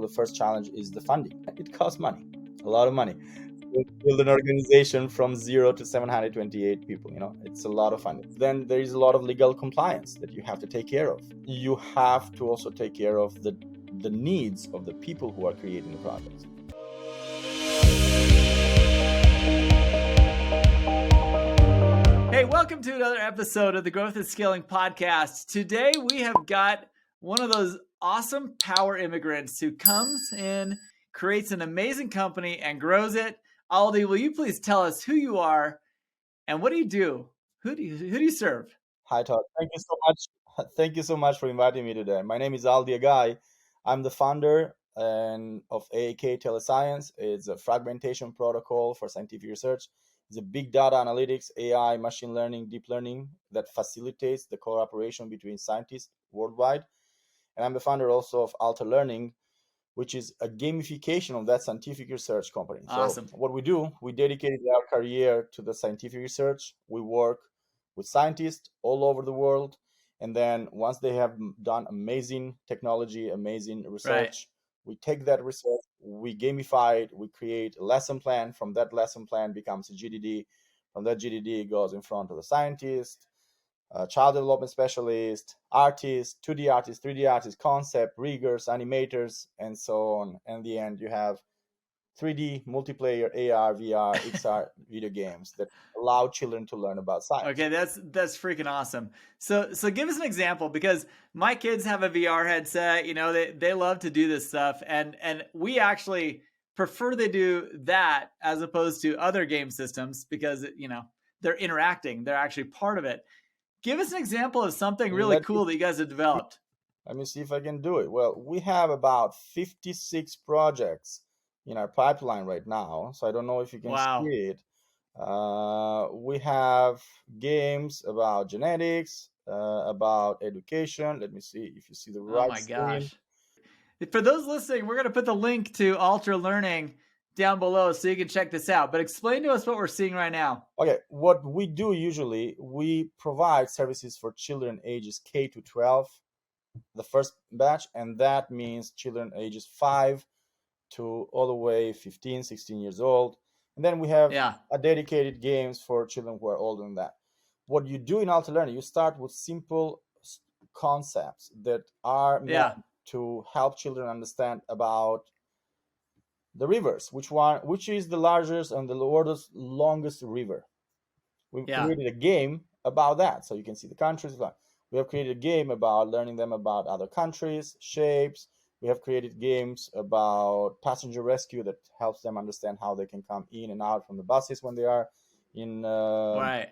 the first challenge is the funding. It costs money, a lot of money. Build an organization from 0 to 728 people, it's a lot of funding. Then there is a lot of legal compliance that you have to take care of. You have to also take care of the needs of the people who are creating the projects. Hey, welcome to another episode of the Growth and Scaling Podcast. Today we have got one of those awesome power immigrants who comes in, creates an amazing company, and grows it. Aldi, will you please tell us who you are and what do you do? Who do you serve? Hi, Todd. Thank you so much. Thank you so much for inviting me today. My name is Aldi Agaj. I'm the founder of AAK Tele-Science. It's a fragmentation protocol for scientific research. It's a big data analytics, AI, machine learning, deep learning that facilitates the cooperation between scientists worldwide. And I'm the founder also of Alter Learning, which is a gamification of that scientific research company. Awesome. So what we do, we dedicated our career to the scientific research. We work with scientists all over the world. And then once they have done amazing technology, amazing research, we take that research, we gamify it, we create a lesson plan. From that lesson plan becomes a GDD. From that GDD, it goes in front of the scientist, child development specialist, artist, 2D artist, 3D artist, concept, riggers, animators, and so on. And in the end, you have 3D multiplayer AR, VR, XR video games that allow children to learn about science. Okay, that's freaking awesome. So give us an example, because my kids have a VR headset. They love to do this stuff, and we actually prefer they do that as opposed to other game systems because they're interacting, they're actually part of it. Give us an example of something really cool that you guys have developed. Let me see if I can do it. Well, we have about 56 projects in our pipeline right now, so I don't know if you can see it. We have games about genetics, about education. Let me see if you see the right screen. Oh my gosh. For those listening, we're going to put the link to Alter Learning down below so you can check this out. But explain to us what we're seeing right now. Okay, what we do usually, we provide services for children ages K to 12, the first batch, and that means children ages 5 to all the way 15, 16 years old. And then we have a dedicated games for children who are older than that. What you do in Alter Learning, you start with simple concepts that are meant to help children understand about the rivers, which is the largest and the world's longest river. We've created a game about that, so you can see the countries. We have created a game about learning them about other countries, shapes. We have created games about passenger rescue that helps them understand how they can come in and out from the buses when they are in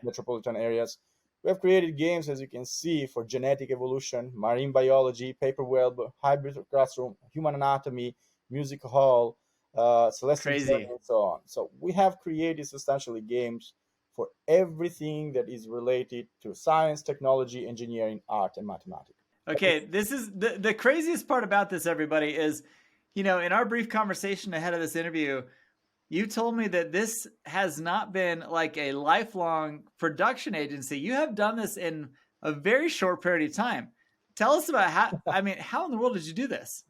metropolitan areas. We have created games, as you can see, for genetic evolution, marine biology, paper web, hybrid classroom, human anatomy, music hall, celestial journey, and so on. So we have created substantially games for everything that is related to science, technology, engineering, art, and mathematics. Okay, this is the craziest part about this, everybody, is, in our brief conversation ahead of this interview, you told me that this has not been like a lifelong production agency. You have done this in a very short period of time. Tell us about how in the world did you do this?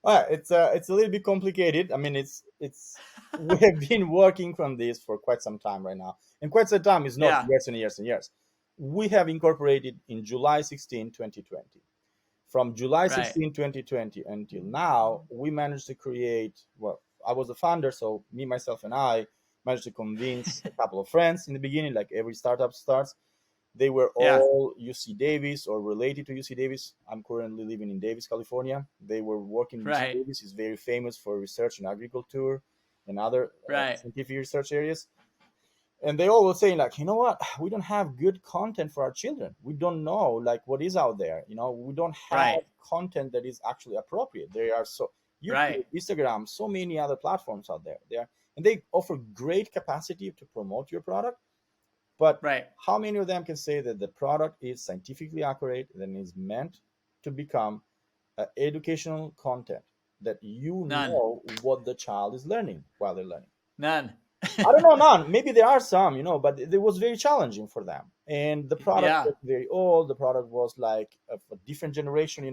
It's a little bit complicated. We have been working on this for quite some time right now. And quite some time is not years and years and years. We have incorporated in July 16, 2020. From July 16, 2020 until now, we managed to create, I was the founder, so me, myself, and I managed to convince a couple of friends in the beginning, like every startup starts. They were all UC Davis or related to UC Davis. I'm currently living in Davis, California. They were working in UC Davis. It's very famous for research in agriculture and other scientific research areas. And they all were saying, like, you know what? We don't have good content for our children. We don't know, like, what is out there. We don't have content that is actually appropriate. There are YouTube, Instagram, so many other platforms out there. And they offer great capacity to promote your product. But how many of them can say that the product is scientifically accurate and is meant to become educational content that know what the child is learning while they're learning? None. I don't know, none. Maybe there are some, but it was very challenging for them. And the product was very old. The product was like a different generation,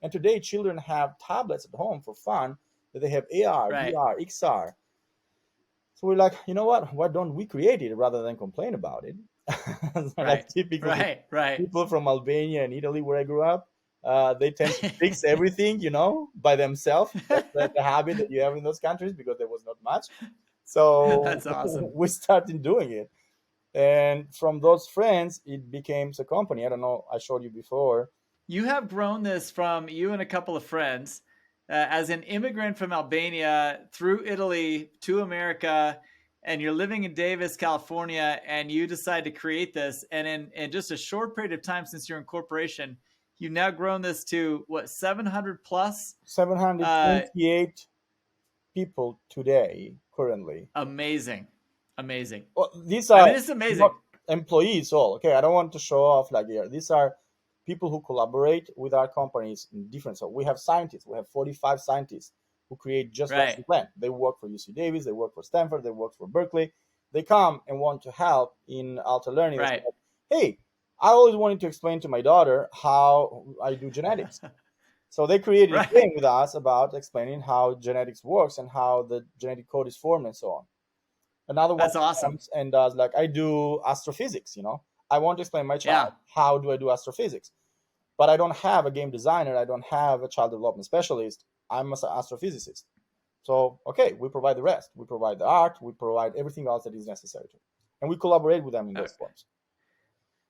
And today children have tablets at home for fun. that they have AR, Right. VR, XR. So we're like, you know what? Why don't we create it rather than complain about it? So like Right. typically Right. Right. people from Albania and Italy, where I grew up, they tend to fix everything, by themselves. That's the habit that you have in those countries because there was not much. So That's awesome. we started doing it. And from those friends, it became a company. I don't know, I showed you before. You have grown this from you and a couple of friends as an immigrant from Albania through Italy to America, and you're living in Davis, California, and you decide to create this. And in just a short period of time since your incorporation, you've now grown this to what, 700 plus? 728 people today, currently. Amazing. Amazing. Well, these I are mean, it's amazing. not employees all. Okay, I don't want to show off like here. These are people who collaborate with our companies in different. So we have scientists. We have 45 scientists who create just Right. lesson plan. They work for UC Davis. They work for Stanford. They work for Berkeley. They come and want to help in alter learning. They say, Right. hey, I always wanted to explain to my daughter how I do genetics. So they created a Right. thing with us about explaining how genetics works and how the genetic code is formed and so on. Another one That's awesome. comes and does like, I do astrophysics. I want to explain my child Yeah. how do I do astrophysics, but I don't have a game designer. I don't have a child development specialist. I'm an astrophysicist. So okay, we provide the rest. We provide the art. We provide everything else that is necessary to, and we collaborate with them in those forms.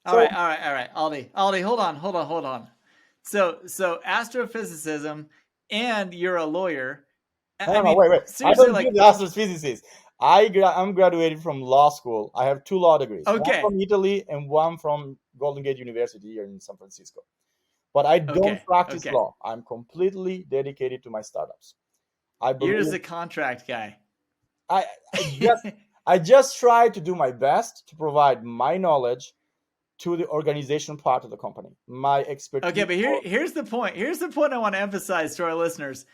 All So right, all right, all right. Aldi, hold on. So astrophysicism, and you're a lawyer. I no, mean, wait. I seriously, don't do like, the astrophysicist. I'm graduated from law school. I have 2 law degrees, one okay, from Italy and one from Golden Gate University here in San Francisco. But I don't okay, practice okay. law. I'm completely dedicated to my startups. I You're just believe a contract guy. I, I just I just try to do my best to provide my knowledge to the organization part of the company. My Okay, expertise. but here's the point. Here's the point I want to emphasize to our listeners.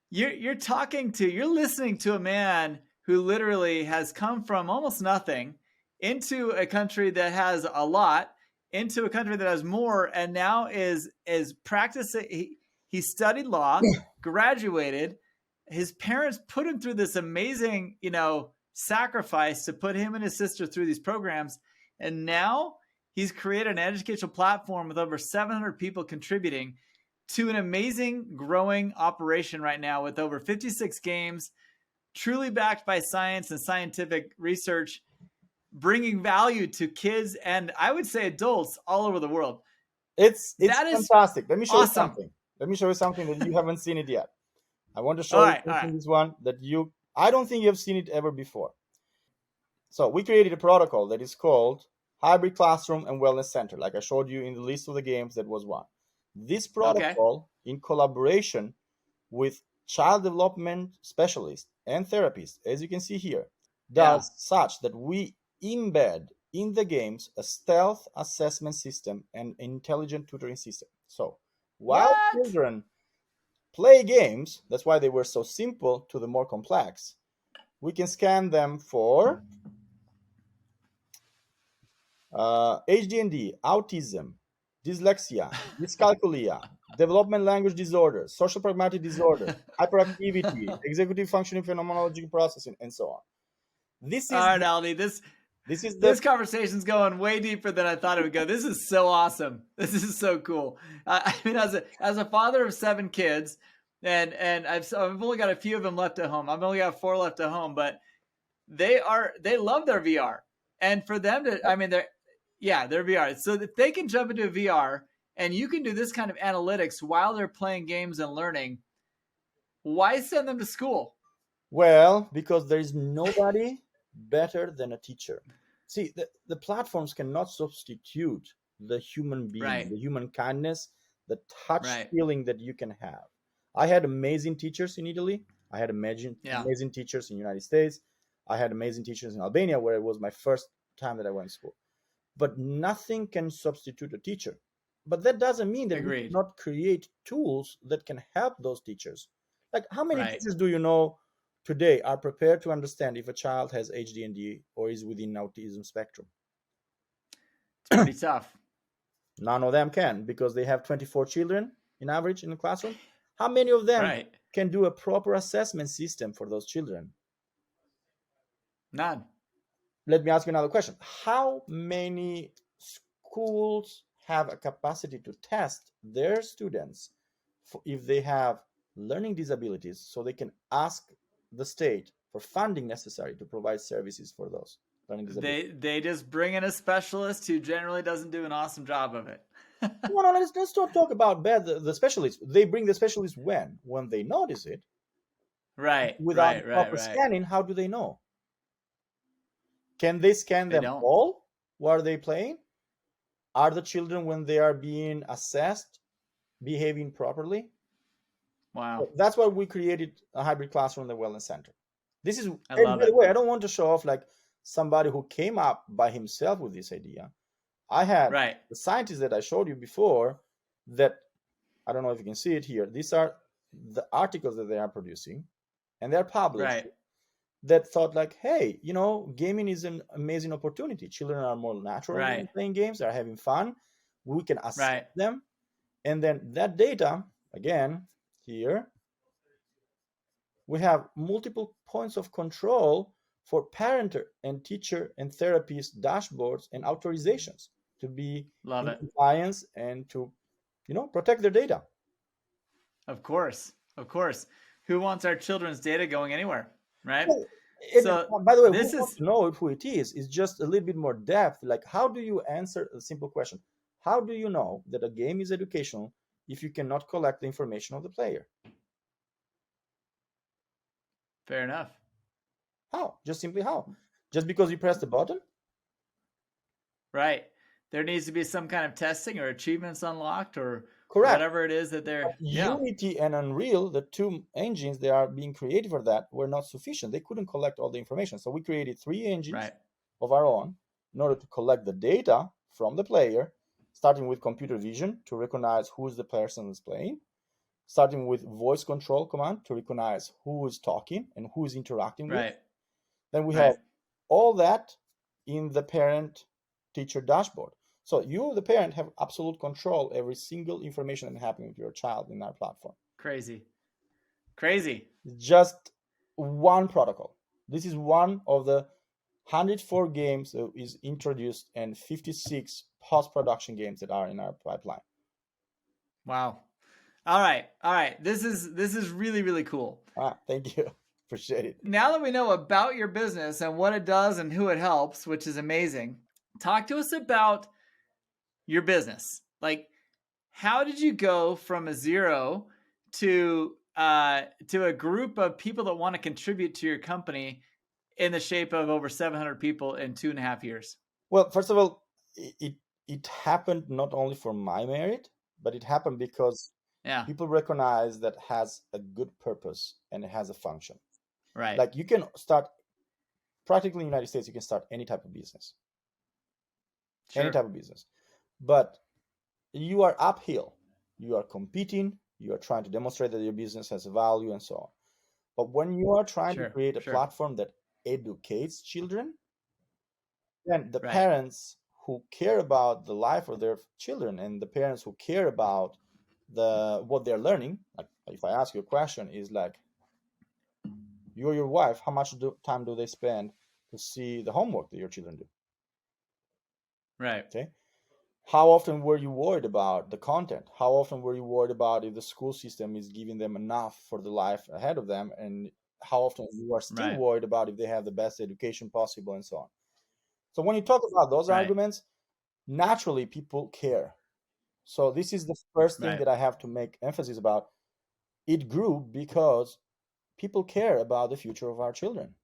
You're listening to a man who literally has come from almost nothing into a country that has a lot, into a country that has more, and now is practicing. He studied law, graduated. His parents put him through this amazing, sacrifice to put him and his sister through these programs, and now he's created an educational platform with over 700 people contributing to an amazing growing operation right now with over 56 games, truly backed by science and scientific research, bringing value to kids and I would say adults all over the world. It's That is fantastic. Let me show you awesome. something. Let me show you something that you haven't seen it yet. I want to All show you right, all right. something, this one that I don't think you have seen it ever before. So we created a protocol that is called Hybrid Classroom and Wellness Center. Like I showed you in the list of the games, that was one. This Okay. protocol, in collaboration with child development specialists and therapists, as you can see here, Yeah. does such that we embed in the games a stealth assessment system and intelligent tutoring system. So while What? children play games, that's why they were so simple to the more complex, we can scan them for ADHD, autism, dyslexia, dyscalculia, development language disorders, social pragmatic disorders, hyperactivity, executive functioning phenomenological processing, and so on. This All is right, the, Aldi. this is the This conversation's going way deeper than I thought it would go. This is so awesome. This is so cool. I mean, as a father of 7 kids, and I've only got a few of them left at home. I've only got 4 left at home, but they love their VR, and for them to, I mean, they're VR. So that they can jump into VR, and you can do this kind of analytics while they're playing games and learning. Why send them to school? well, because there is nobody better than a teacher. See, the platforms cannot substitute the human being, Right, the human kindness, the touch right, feeling that you can have. I had amazing teachers in Italy. I had yeah, amazing teachers in the United States. I had amazing teachers in Albania, where it was my first time that I went to school. But nothing can substitute a teacher. But that doesn't mean that we agreed. cannot create tools that can help those teachers. Like, how many Right, teachers do you know today are prepared to understand if a child has ADHD or is within autism spectrum? it's pretty tough. None of them can, because they have 24 children in average in the classroom. How many of them Right. can do a proper assessment system for those children? None. Let me ask you another question. How many schools have a capacity to test their students for if they have learning disabilities, so they can ask the state for funding necessary to provide services for those learning disabilities? They just bring in a specialist who generally doesn't do an awesome job of it. No, let's not talk about bad the specialists. They bring the specialists when they notice it. Right, Without the right, right, proper right. scanning, how do they know? Can they scan They them don't. all while they playing? Are the children, when they are being assessed, behaving properly? Wow. That's why we created a hybrid classroom in the wellness center. This is, I and love by the it. way, I don't want to show off like somebody who came up by himself with this idea. I had Right. the scientists that I showed you before that, I don't know if you can see it here. These are the articles that they are producing, and they're published, Right. that thought like, hey, gaming is an amazing opportunity. Children are more natural when Right. playing games. They're having fun. We can assess Right. them. And then that data, again, here, we have multiple points of control for parent and teacher and therapist dashboards and authorizations to be Love in it. compliance and to, protect their data. Of course. Of course. Who wants our children's data going anywhere? Right. Well, and So by the way, who this wants is to know who it is? It's just a little bit more depth. Like, how do you answer a simple question? How do you know that a game is educational if you cannot collect the information of the player? fair enough. How? Just simply how? Just because you press the button? Right. There needs to be some kind of testing or achievements unlocked or Correct. whatever it is that they're. Yeah. Unity and Unreal, the two engines that are being created for that, were not sufficient. They couldn't collect all the information. So we created 3 engines Right. of our own in order to collect the data from the player, starting with computer vision to recognize who's the person that's playing, starting with voice control command to recognize who is talking and who is interacting with. Right. Then we Right. have all that in the parent teacher dashboard. So you, the parent, have absolute control every single information that happening with your child in our platform. Crazy. Crazy. Just one protocol. This is one of the 104 games that is introduced and 56 post-production games that are in our pipeline. Wow. All right. All right. This is really, really cool. Thank you. Appreciate it. Now that we know about your business and what it does and who it helps, which is amazing, talk to us about your business. Like, how did you go from a zero to a group of people that want to contribute to your company in the shape of over 700 people in 2.5 years? Well, first of all, it happened not only for my merit, but it happened because people recognize that has a good purpose and it has a function. Right. Like, you can start, practically in the United States, you can start any type of business. Sure. Any type of business. But you are uphill. You are competing. You are trying to demonstrate that your business has value and so on. But when you are trying to create a platform that educates children, then the parents who care about the life of their children and the parents who care about what they're learning, like if I ask you a question, is like, you or your wife, how much time do they spend to see the homework that your children do? Right. Okay. How often were you worried about the content? How often were you worried about if the school system is giving them enough for the life ahead of them? And how often you are still worried about if they have the best education possible and so on? So when you talk about those arguments, naturally people care. So this is the first thing that I have to make emphasis about. It grew because people care about the future of our children.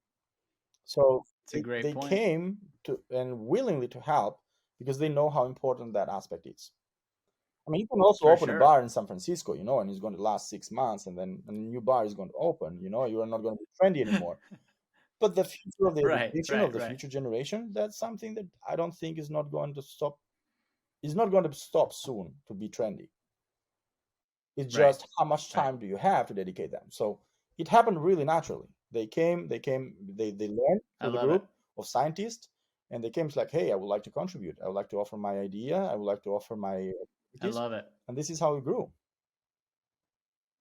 So they came to and willingly to help because they know how important that aspect is. I mean, you can also open a bar in San Francisco, and it's going to last 6 months, and then a new bar is going to open. You are not going to be trendy anymore. But the future of the education of the future generation, that's something that I don't think is not going to stop. Is not going to stop soon to be trendy. It's just how much time do you have to dedicate them. So it happened really naturally. They learned through the group of scientists, and they came like, hey, I would like to contribute. I would like to offer my idea. I would like to offer my I love it. And this is how it grew.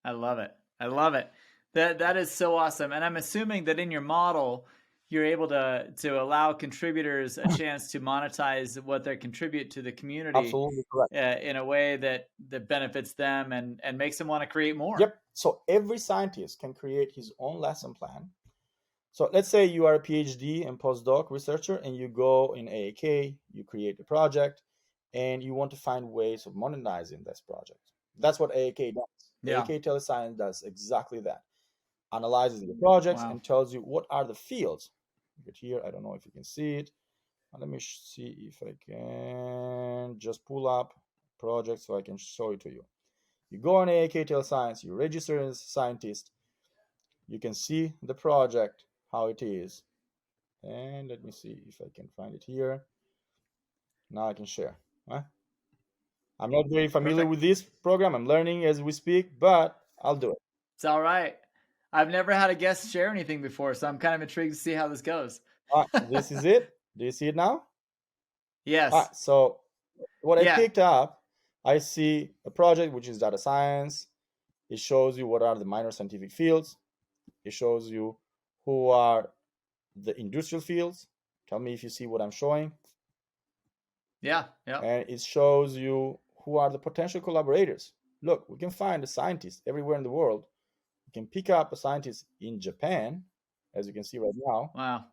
I love it. I love it. That is so awesome. And I'm assuming that in your model, you're able to allow contributors a chance to monetize what they contribute to the community Absolutely correct. in a way that benefits them and makes them want to create more. Yep. So every scientist can create his own lesson plan. So let's say you are a PhD and postdoc researcher and you go in AAK, you create a project, and you want to find ways of monetizing this project. That's what AAK does. Yeah. AAK Tele-Science does exactly that. Analyzes the projects Wow. and tells you what are the fields. But here, I don't know if you can see it. Let me see if I can just pull up projects so I can show it to you. You go on AAK Telescience, you register as a scientist, you can see the project, how it is. And let me see if I can find it here. Now I can share. I'm not very familiar with this program. I'm learning as we speak, but I'll do it. It's all right. I've never had a guest share anything before, so I'm kind of intrigued to see how this goes. This is it. Do you see it now? Yes. So what I picked up, I see a project which is data science. It shows you what are the minor scientific fields. It shows you who are the industrial fields. Tell me if you see what I'm showing. Yeah. And it shows you who are the potential collaborators. Look, we can find a scientist everywhere in the world. We can pick up a scientist in Japan, as you can see right now. Wow.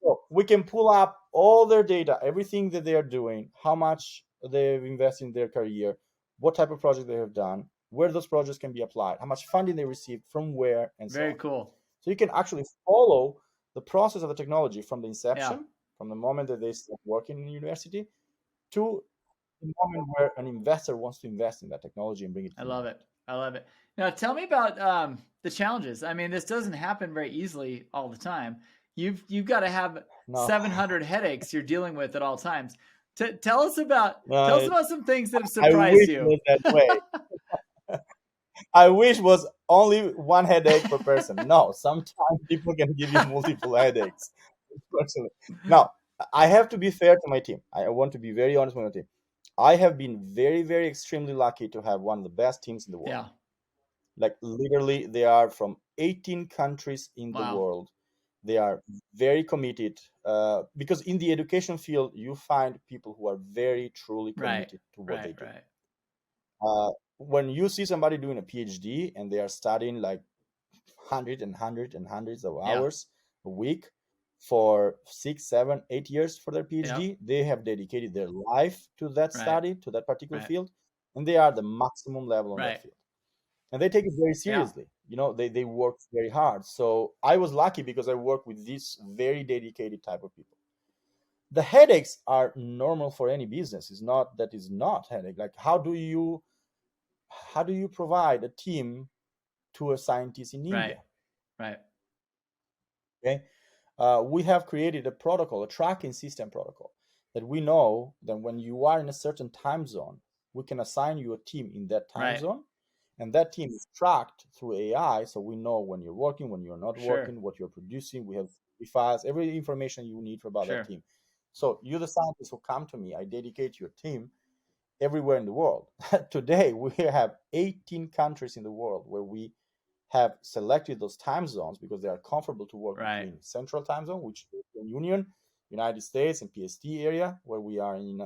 So we can pull up all their data, everything that they are doing, how much they've invested in their career, what type of project they have done, where those projects can be applied, how much funding they received, from where, and so on. Very cool. So you can actually follow the process of the technology from the inception, from the moment that they start working in university, to the moment where an investor wants to invest in that technology and bring it to I love it. Now tell me about the challenges. I mean, this doesn't happen very easily all the time. You've got to have 700 headaches you're dealing with at all times. Tell us about some things that have surprised you. I wish it was that way. I wish it was only one headache per person. No, sometimes people can give you multiple headaches. Now, I have to be fair to my team. I want to be very honest with my team. I have been very, very extremely lucky to have one of the best teams in the world. Yeah. Like literally, they are from 18 countries in the world. They are very committed because in the education field, you find people who are very truly committed to what they do. When you see somebody doing a PhD and they are studying like hundreds of hours a week for 6, 7, 8 years for their PhD, they have dedicated their life to that study, to that particular field, and they are the maximum level on that field. And they take it very seriously. You know, they work very hard. So I was lucky because I work with this very dedicated type of people. The headaches are normal for any business. It's not that it's not headache. Like how do you provide a team to a scientist in India? Right. Okay. We have created a protocol, a tracking system protocol, that we know that when you are in a certain time zone, we can assign you a team in that time zone. And that team is tracked through AI, so we know when you're working, when you're not working, what you're producing. We have files, every information you need about that team. So you, the scientists who come to me, I dedicate your team everywhere in the world. Today, we have 18 countries in the world where we have selected those time zones because they are comfortable to work between Central Time Zone, which is the Union, United States, and PST area, where we are in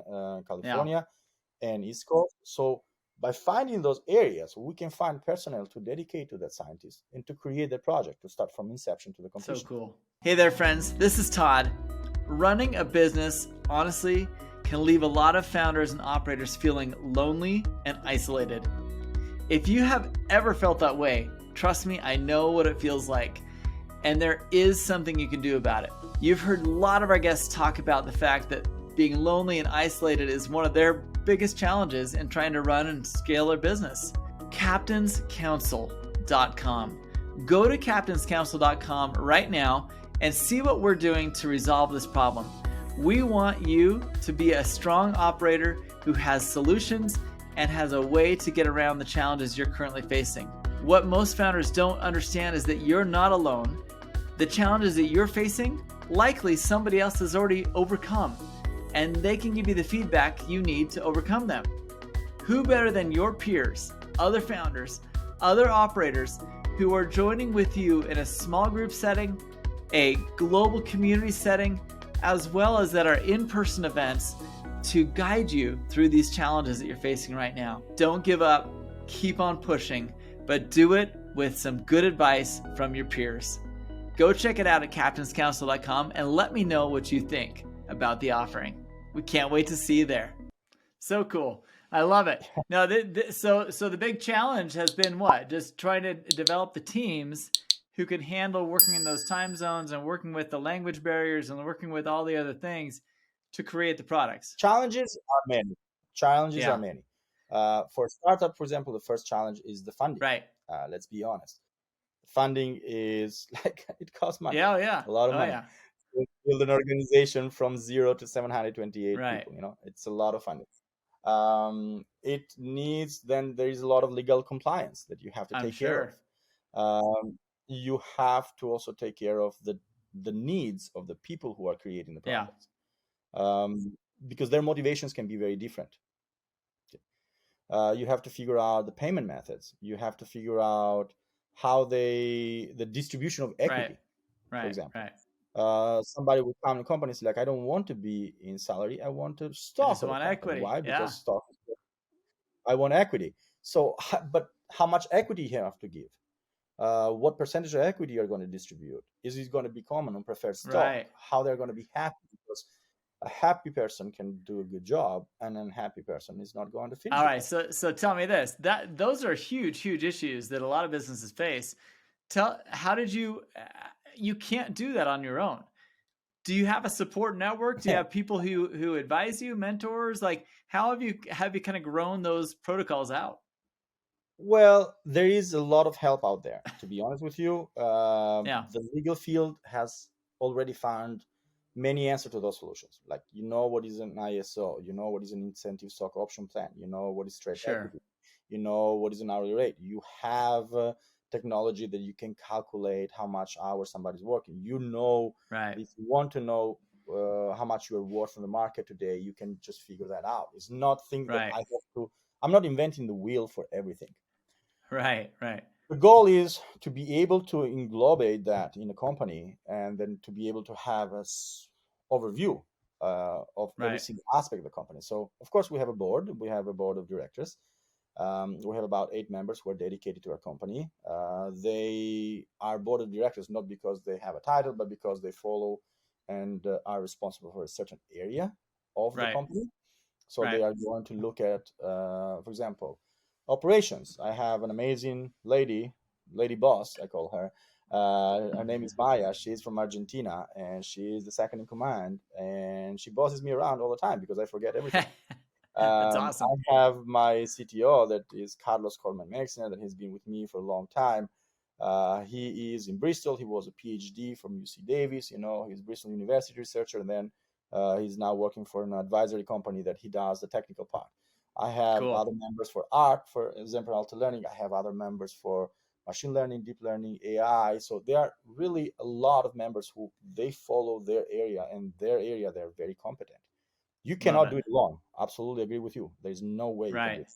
California, and East Coast. So by finding those areas, we can find personnel to dedicate to that scientist and to create the project to start from inception to the completion. So cool. Hey there, friends. This is Todd. Running a business, honestly, can leave a lot of founders and operators feeling lonely and isolated. If you have ever felt that way, trust me, I know what it feels like. And there is something you can do about it. You've heard a lot of our guests talk about the fact that being lonely and isolated is one of their biggest challenges in trying to run and scale their business. captainscouncil.com. Go to captainscouncil.com right now and see what we're doing to resolve this problem. We want you to be a strong operator who has solutions and has a way to get around the challenges you're currently facing. What most founders don't understand is that you're not alone. The challenges that you're facing, likely somebody else has already overcome, and they can give you the feedback you need to overcome them. Who better than your peers, other founders, other operators who are joining with you in a small group setting, a global community setting, as well as at our in-person events to guide you through these challenges that you're facing right now. Don't give up, keep on pushing, but do it with some good advice from your peers. Go check it out at captainscouncil.com and let me know what you think about the offering. We can't wait to see you there. So cool. I love it. Now, so the big challenge has been what? Just trying to develop the teams who can handle working in those time zones and working with the language barriers and working with all the other things to create the products. Challenges are many. Challenges Yeah. are many. For startup, for example, the first challenge is the funding. Right. Let's be honest. Funding is like, it costs money. Yeah. A lot of money. Yeah. To build an organization from 0 to 728 Right. people, it's a lot of funding. It needs, then there is a lot of legal compliance that you have to take care of. You have to also take care of the needs of the people who are creating the products. Because their motivations can be very different. You have to figure out the payment methods. You have to figure out how the distribution of equity, for example. Somebody will come to companies like, I don't want to be in salary. I want to stock. I just want equity. Why? Because stock. I want equity. So, but how much equity you have to give? What percentage of equity you're going to distribute? Is it going to become an unpreferred stock? How they're going to be happy? Because a happy person can do a good job, and an unhappy person is not going to finish. All right. So tell me this, that those are huge issues that a lot of businesses face. How did you can't do that on your own. Do you have a support network? Do you have people who advise you, mentors? Like, how have you kind of grown those protocols out? Well, there is a lot of help out there, to be honest with you. The legal field has already found many answers to those solutions. Like, what is an ISO, what is an incentive stock option plan, what is straight equity, what is an hourly rate. You have technology that you can calculate how much hours somebody's working. If you want to know how much you're worth in the market today, you can just figure that out. It's not things that I'm not inventing the wheel for everything. Right. The goal is to be able to englobate that in a company, and then to be able to have an overview of every single aspect of the company. So, of course, we have a board. We have a board of directors. We have about 8 members who are dedicated to our company. They are board of directors not because they have a title, but because they follow and are responsible for a certain area of the company. So they are going to look at, for example, operations. I have an amazing lady boss, I call her. Her name is Maya. She's from Argentina, and she is the second in command. And she bosses me around all the time because I forget everything. That's awesome. I have my CTO, that is Carlos Colman-Mexner, that has been with me for a long time. He is in Bristol. He was a PhD from UC Davis. He's Bristol University researcher, and then he's now working for an advisory company that he does the technical part. I have other members for art, for example, Alta Learning. I have other members for machine learning, deep learning, AI. So there are really a lot of members who they follow their area, and their area they're very competent. You cannot do it alone. Absolutely agree with you. There's no way you can do it.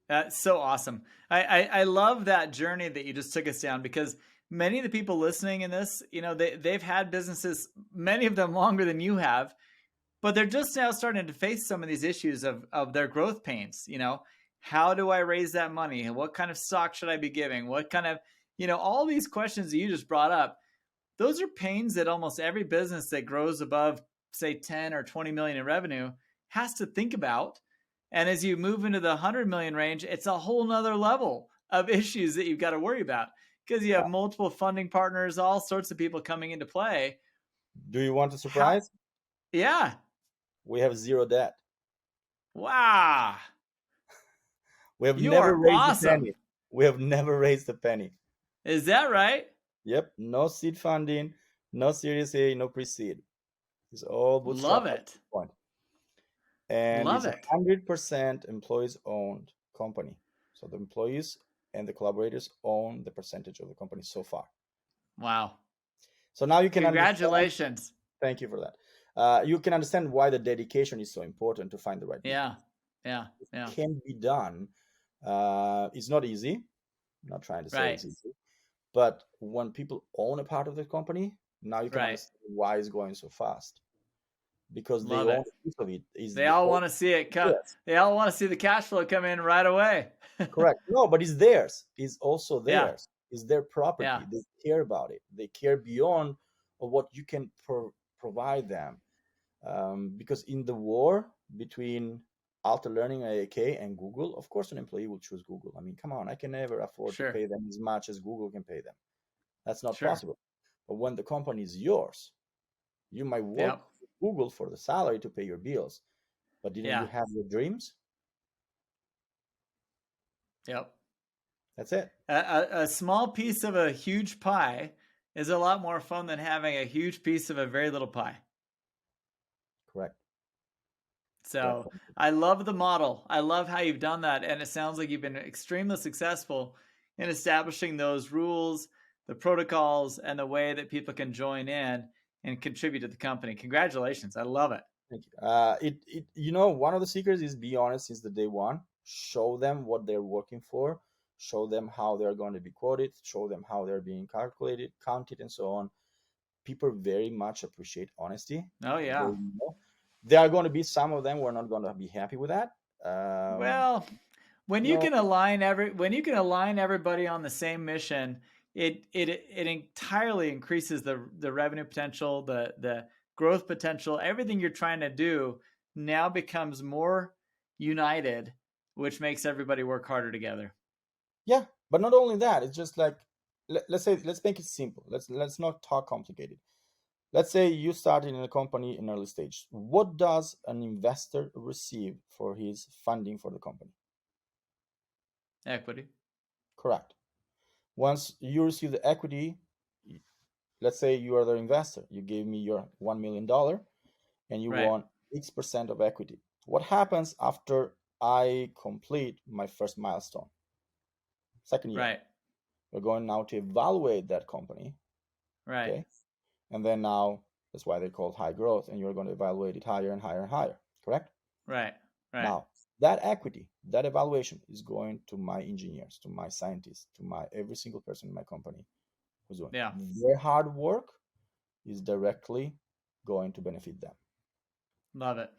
That's so awesome. I love that journey that you just took us down, because many of the people listening in this, they've had businesses, many of them longer than you have, but they're just now starting to face some of these issues of their growth pains. How do I raise that money? What kind of stock should I be giving? What kind of, all these questions that you just brought up, those are pains that almost every business that grows above, say, 10 or 20 million in revenue has to think about. And as you move into the 100 million range, it's a whole nother level of issues that you've got to worry about, because you have multiple funding partners, all sorts of people coming into play. Do you want a surprise? Yeah. We have 0 debt. Wow. We have never raised a penny. We have never raised a penny. Is that right? Yep. No seed funding, no Series A, no pre-seed. It's all bootstrapped. Love it. And it's 100% employees-owned company. So the employees and the collaborators own the percentage of the company so far. Wow. So now you can Congratulations. Thank you for that. You can understand why the dedication is so important to find the right people. Yeah. It can be done. It's not easy. I'm not trying to say Right. it's easy, but when people own a part of the company, now you can Right. understand why it's going so fast, because they Love own it. a piece of it. Is They the all all want to see it come. Yes, They all want to see the cash flow come in right away. correct. No, but it's theirs. It's also Yeah. theirs. It's their Yeah. property. They care about it. They care beyond of what you can provide them. Because in the war between Alta Learning, AAK, and Google, of course, an employee will choose Google. I mean, come on, I can never afford to Sure. pay them as much as Google can pay them. That's not Sure. possible. But when the company is yours, you might work Yep. for Google for the salary to pay your bills, but didn't you Yeah. have your dreams? Yep. That's it. A small piece of a huge pie is a lot more fun than having a huge piece of a very little pie. Correct. So Definitely. I love the model. I love how you've done that. And it sounds like you've been extremely successful in establishing those rules, the protocols, and the way that people can join in and contribute to the company. Congratulations. I love it. Thank you. One of the secrets is be honest since the day one. Show them what they're working for. Show them how they're going to be quoted. Show them how they're being calculated, counted, and so on. People very much appreciate honesty. Oh, yeah. There are going to be some of them who are not going to be happy with that. Well, when you No, can align everybody on the same mission, it entirely increases the revenue potential, the growth potential. Everything you're trying to do now becomes more united, which makes everybody work harder together. yeah, but not only that. It's just like let's make it simple. Let's not talk complicated. Let's say you started in a company in early stage. What does an investor receive for his funding for the company? Equity. Correct. Once you receive the equity, let's say you are the investor. You gave me your $1 million and you Right. want X% of equity. What happens after I complete my first milestone? Second year. Right. We're going now to evaluate that company. Right. Okay. And then now that's why they call it high growth, and you're going to evaluate it higher and higher and higher. Correct? Right. Right. Now, that equity, that evaluation is going to my engineers, to my scientists, to my every single person in my company who's doing. Yeah. Their hard work is directly going to benefit them. Love it.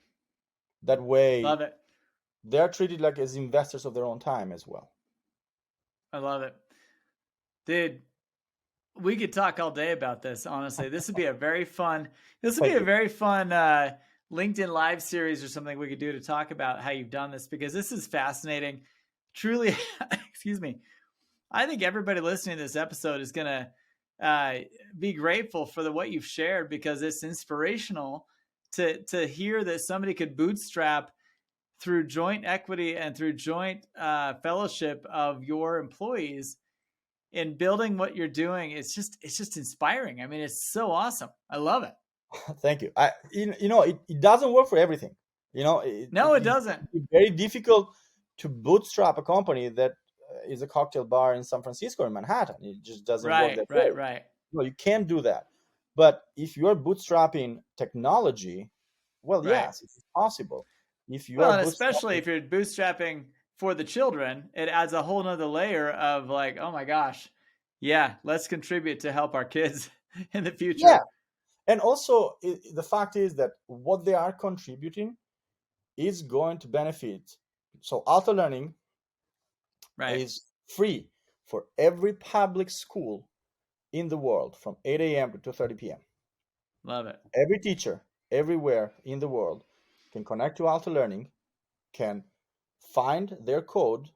That way, Love it. they're treated like as investors of their own time as well. I love it. Dude, we could talk all day about this. Honestly, this would be a very fun. LinkedIn Live series or something we could do to talk about how you've done this, because this is fascinating. Truly, excuse me. I think everybody listening to this episode is gonna be grateful for what you've shared, because it's inspirational to hear that somebody could bootstrap through joint equity and through joint fellowship of your employees in building what you're doing. It's just inspiring. I mean, it's so awesome. I love it. Thank you. It doesn't work for everything. No, it doesn't. It's very difficult to bootstrap a company that is a cocktail bar in San Francisco or in Manhattan. It just doesn't work that way. Right. No, you can't do that. But if you're bootstrapping technology, well, Right. yes, it's possible. If you Well, are and especially if you're bootstrapping for the children, it adds a whole nother layer of like, oh my gosh, yeah, let's contribute to help our kids in the future. yeah, and also the fact is that what they are contributing is going to benefit. So Alta Learning Right. is free for every public school in the world from 8 a.m. to 2:30 p.m. Love it. Every teacher everywhere in the world can connect to Alta Learning, can find their code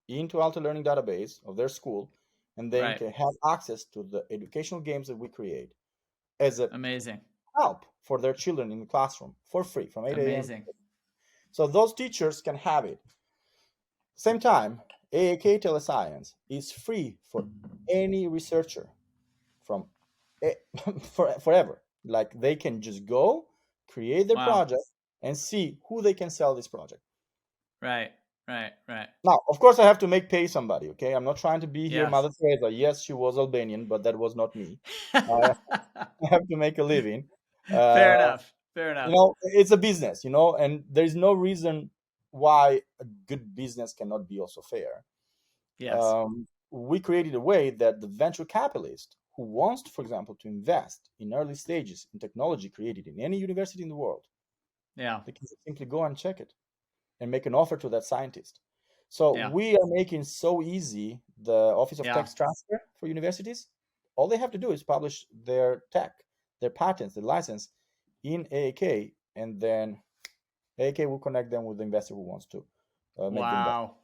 into Alta Learning database of their school, and then Right. can have access to the educational games that we create as a Amazing. help for their children in the classroom for free from 8 a.m. Amazing. So those teachers can have it. Same time, AAK Tele-Science is free for any researcher from forever. Like they can just go create their project and see who they can sell this project. Right. Now, of course, I have to pay somebody. Okay, I'm not trying to be here, Yes. Mother Teresa. Yes, she was Albanian, but that was not me. I have to make a living. Fair enough. It's a business, and there's no reason why a good business cannot be also fair. Yes. we created a way that the venture capitalist who wants, for example, to invest in early stages in technology created in any university in the world, Yeah. they can simply go and check it and make an offer to that scientist. So Yeah. we are making so easy the Office of Yeah. Tech Transfer for universities. All they have to do is publish their tech, their patents, their license in AAK, and then AAK will connect them with the investor who wants to make the investment. Wow.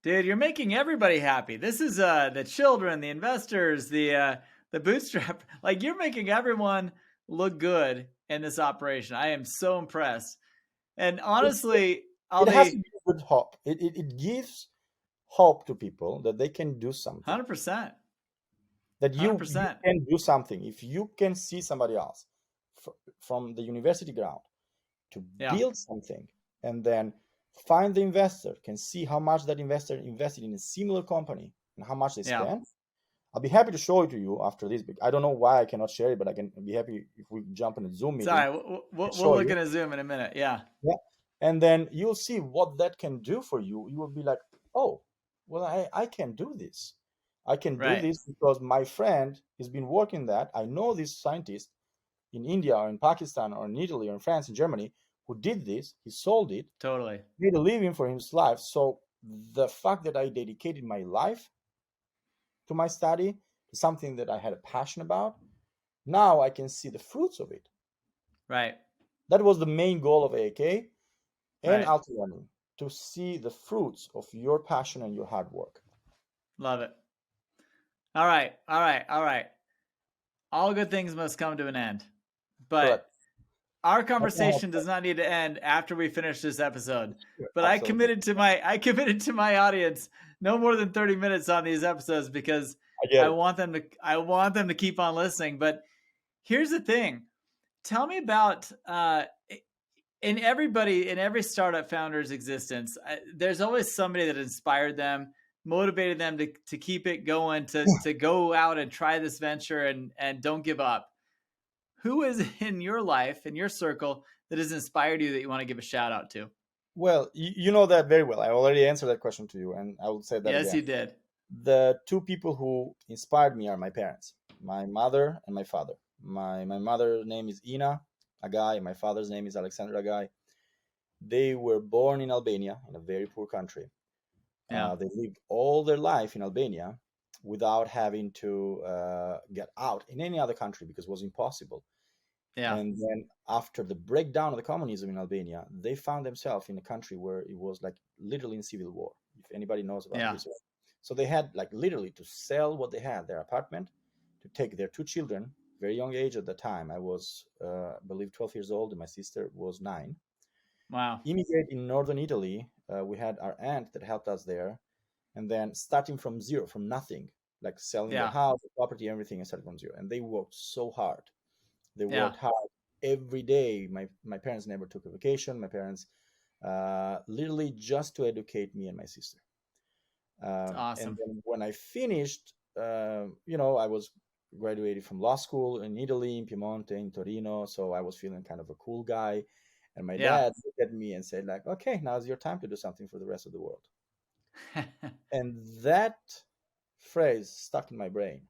Dude, you're making everybody happy. This is the children, the investors, the bootstrap. Like, you're making everyone look good in this operation. I am so impressed. And honestly, It has to Aldi, be good hope. It gives hope to people that they can do something, 100%. that you 100%. can do something. If you can see somebody else from the university ground to Yeah. build something and then find the investor, can see how much that investor invested in a similar company and how much they Yeah. spent. I'll be happy to show it to you after this. I don't know why I cannot share it, but I can be happy if we jump in a Zoom meeting. Sorry, we'll Show look you. at a Zoom in a minute. Yeah. Yeah. And then you'll see what that can do for you. You will be like, oh, well, I can do this. I can do Right. this because my friend has been working that. I know this scientist in India or in Pakistan or in Italy or in France and Germany who did this. He sold it, Totally. made a living for his life. So the fact that I dedicated my life to my study, to something that I had a passion about, now I can see the fruits of it. Right. That was the main goal of AAK and Right. Alti Learning, to see the fruits of your passion and your hard work. Love it. All right. All right. All right. All good things must come to an end. But Correct. our conversation does not need to end after we finish this episode. But I Absolutely. committed to my audience no more than 30 minutes on these episodes because I get I it. want them to keep on listening. But here's the thing. Tell me about in every startup founder's existence, there's always somebody that inspired them, motivated them to keep it going, to go out and try this venture and don't give up. Who is in your life, in your circle, that has inspired you that you want to give a shout out to? Well, you know that very well. I already answered that question to you, and I will say that Yes, again. you did. The two people who inspired me are my parents, my mother and my father. My mother's name is Ina Agaj, and my father's name is Alexander Agaj. They were born in Albania, in a very poor country. Yeah. They lived all their life in Albania without having to get out in any other country because it was impossible. Yeah. And then after the breakdown of the communism in Albania, they found themselves in a country where it was like literally in civil war, if anybody knows about Yeah. this. So they had like literally to sell what they had, their apartment, to take their two children, very young age at the time. I was, I believe, 12 years old, and my sister was 9. Wow. Immigrate in northern Italy. We had our aunt that helped us there, and then starting from zero, from nothing, like selling their Yeah. house, the property, everything, and starting from zero. And they worked so hard. They Yeah. worked hard every day. My parents never took a vacation. My parents literally just to educate me and my sister. It's And awesome. then when I finished, I was graduated from law school in Italy, in Piemonte, in Torino. So I was feeling kind of a cool guy. And my Yeah. dad looked at me and said, like, okay, now's your time to do something for the rest of the world. And that phrase stuck in my brain.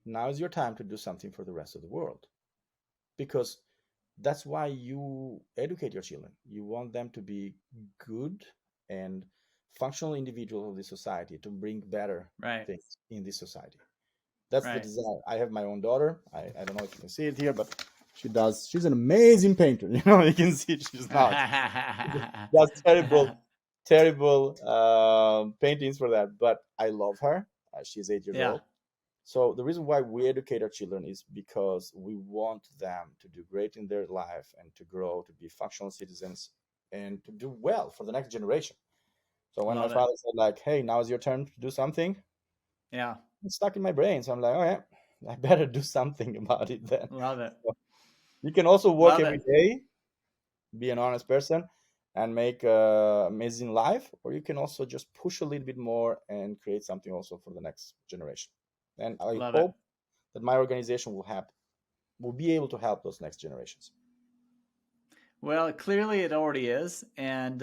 Now is your time to do something for the rest of the world. Because that's why you educate your children. You want them to be good and functional individuals of the society, to bring better Right. things in this society. That's the Right. desire. I have my own daughter. I don't know if you can see it here, but she's an amazing painter. You can see she's not. That's terrible paintings for that. But I love her. She's 8 years Yeah. old. So the reason why we educate our children is because we want them to do great in their life and to grow, to be functional citizens, and to do well for the next generation. So when my Love it. father said, like, hey, now is your turn to do something, Yeah. it's stuck in my brain. So I'm like, oh yeah, I better do something about it then. Love it. So you can also work Love every it. day, be an honest person, and make an amazing life, or you can also just push a little bit more and create something also for the next generation. And I Love it. hope that my organization will be able to help those next generations. Well, clearly it already is. And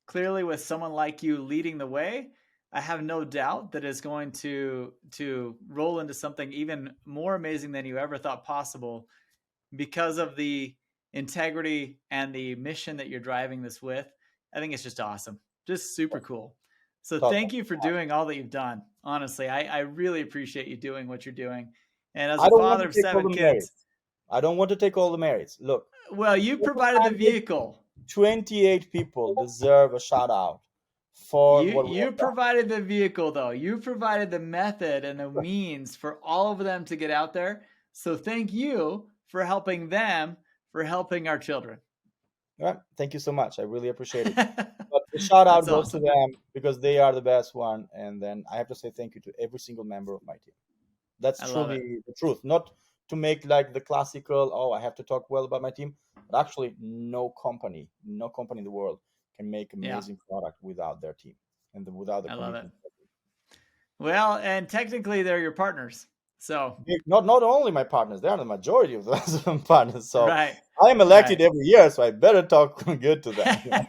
clearly, with someone like you leading the way, I have no doubt that it's going to roll into something even more amazing than you ever thought possible because of the integrity and the mission that you're driving this with. I think it's just awesome. Just super cool. So thank you for doing all that you've done. Honestly, I really appreciate you doing what you're doing. And as I a don't want father to of take all 7 the kids, merits. I don't want to take all the merits. Look, well, you provided the vehicle. 28 people deserve a shout out for what we You have done. provided the vehicle though. You provided the method and the means for all of them to get out there. So thank you for helping them, for helping our children. All right. Thank you so much. I really appreciate it. But the shout out That's goes to awesome. them because they are the best one. And then I have to say thank you to every single member of my team. That's I love it. truly the truth. Not to make like the classical, oh, I have to talk well about my team. But actually, no company in the world can make Yeah, amazing product without their team and without the I love it. commitment. Well, and technically they're your partners. So Not only my partners, they are the majority of those partners. So right, I am elected right. every year, so I better talk good to them.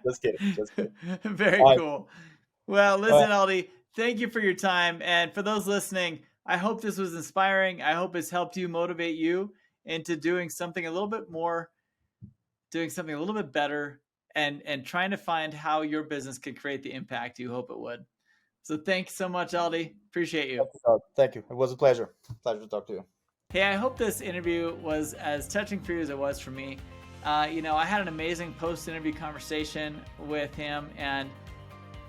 Just kidding. Just kidding. Very All right. cool. Well, All right. listen, Aldi, thank you for your time. And for those listening, I hope this was inspiring. I hope it's helped you motivate you into doing something a little bit more, doing something a little bit better, and trying to find how your business could create the impact you hope it would. So thanks so much, Aldi. Appreciate you. Thank you. It was a pleasure. Pleasure to talk to you. Hey, I hope this interview was as touching for you as it was for me. I had an amazing post-interview conversation with him, and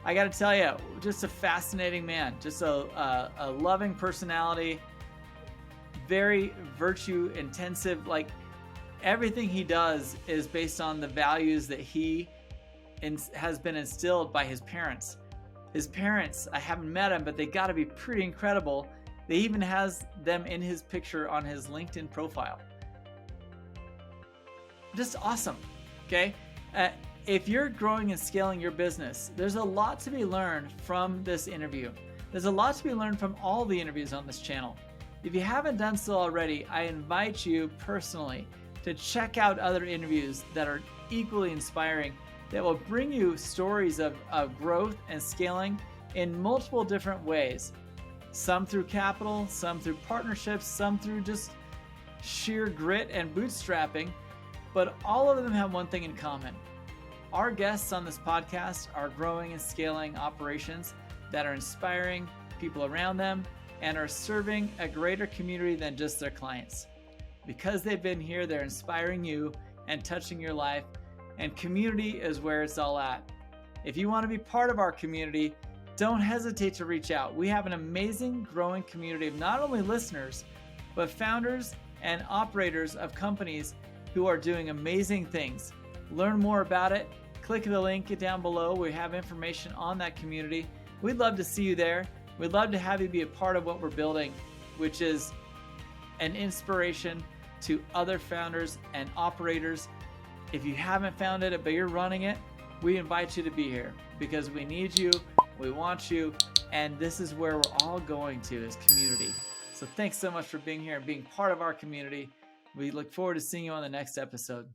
I got to tell you, just a fascinating man, just a loving personality, very virtue intensive. Like everything he does is based on the values that he has been instilled by his parents. His parents, I haven't met him, but they got to be pretty incredible. They even has them in his picture on his LinkedIn profile. Just awesome. Okay. If you're growing and scaling your business, there's a lot to be learned from this interview. There's a lot to be learned from all the interviews on this channel. If you haven't done so already, I invite you personally to check out other interviews that are equally inspiring, that will bring you stories of growth and scaling in multiple different ways. Some through capital, some through partnerships, some through just sheer grit and bootstrapping, but all of them have one thing in common. Our guests on this podcast are growing and scaling operations that are inspiring people around them and are serving a greater community than just their clients. Because they've been here, they're inspiring you and touching your life, and community is where it's all at. If you want to be part of our community, don't hesitate to reach out. We have an amazing growing community of not only listeners, but founders and operators of companies who are doing amazing things. Learn more about it. Click the link down below. We have information on that community. We'd love to see you there. We'd love to have you be a part of what we're building, which is an inspiration to other founders and operators. If you haven't found it, but you're running it, we invite you to be here because we need you, we want you, and this is where we're all going to, is community. So thanks so much for being here and being part of our community. We look forward to seeing you on the next episode.